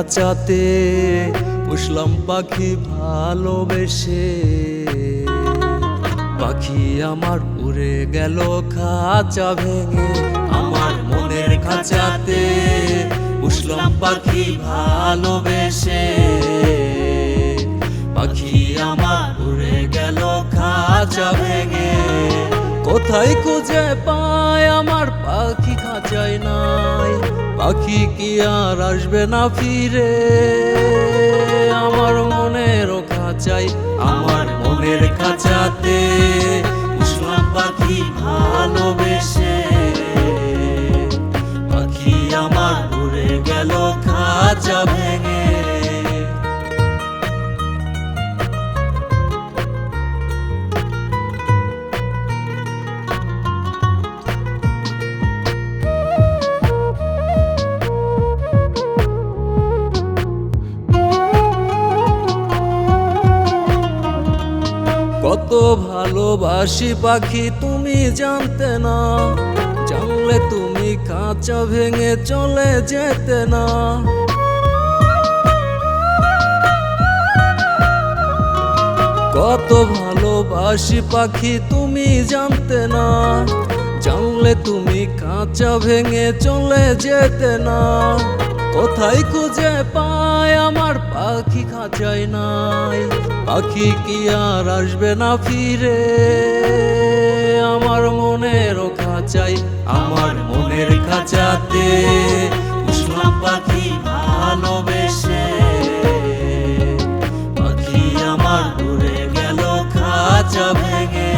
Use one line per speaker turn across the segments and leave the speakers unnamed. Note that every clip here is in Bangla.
খাঁচাতে পুষলাম পাখি ভালোবেসে। পাখি আমার উড়ে গেল খাঁচা ভেঙে, আমার মনের খাঁচাতে পুষলাম পাখি ভালোবেসে। পাখি আমার উড়ে গেল খাঁচা ভেঙে, কোথায় খুঁজে পায় আমার পাখি খাঁচায় নাই। পাখি কি আর আসবে না ফিরে আমার মনের খাঁচায়, আমার মনের খাঁচাতে পুষলাম পাখি ভালোবেসে। পাখি আমার উড়ে গেল খাঁচা ভেঙে। কত ভালোবাসি পাখি তুমি জানতে না, জানলে তুমি খাঁচা ভেঙে চলে যেতে না। কত ভালোবাসি পাখি তুমি জানতে না, জানলে তুমি খাঁচা ভেঙে চলে যেতে না। কোথায় খুঁজে পায় আমার পাখি খাঁচায় নাই। পাখি কি আর আসবে না ফিরে আমার মনের খাঁচায়, আমার মনের খাঁচাতে পুষলাম পাখি ভালোবেসে। পাখি আমার উড়ে গেল খাঁচা ভেঙে।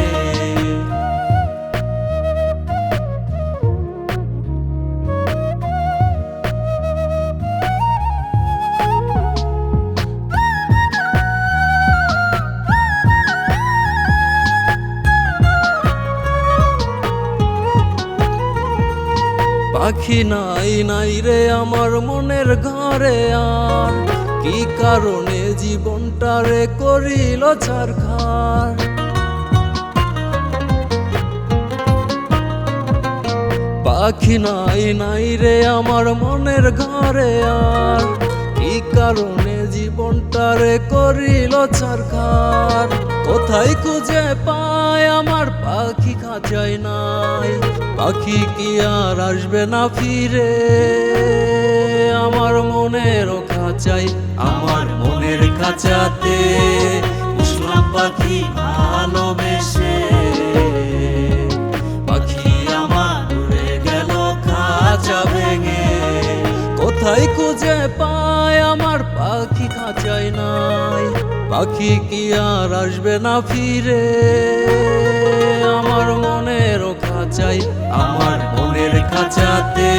পাখি নাই নাই রে আমার মনের ঘরে আর, কি কারণে জীবনটারে করিল ছারখার। পাখি নাই নাই রে আমার মনের ঘরে আর, কি কারণে জীবনটারে করিল ছারখার। কোথায় খুঁজে পায় আমার পাখি খাঁচায় নাই। পাখি কি আর আসবে না ফিরে আমার মনের খাঁচায়, আমার মনের খাঁচাতে পুষলাম পাখি ভালোবেসে। পাখি আমার উড়ে গেল খাঁচা ভেঙে, কোথায় খুঁজে পায় আমার পাখি খাঁচায় নাই। পাখি কি আর আসবে না ফিরে আমার মনের খাঁচায়, আমার মনের খাঁচাতে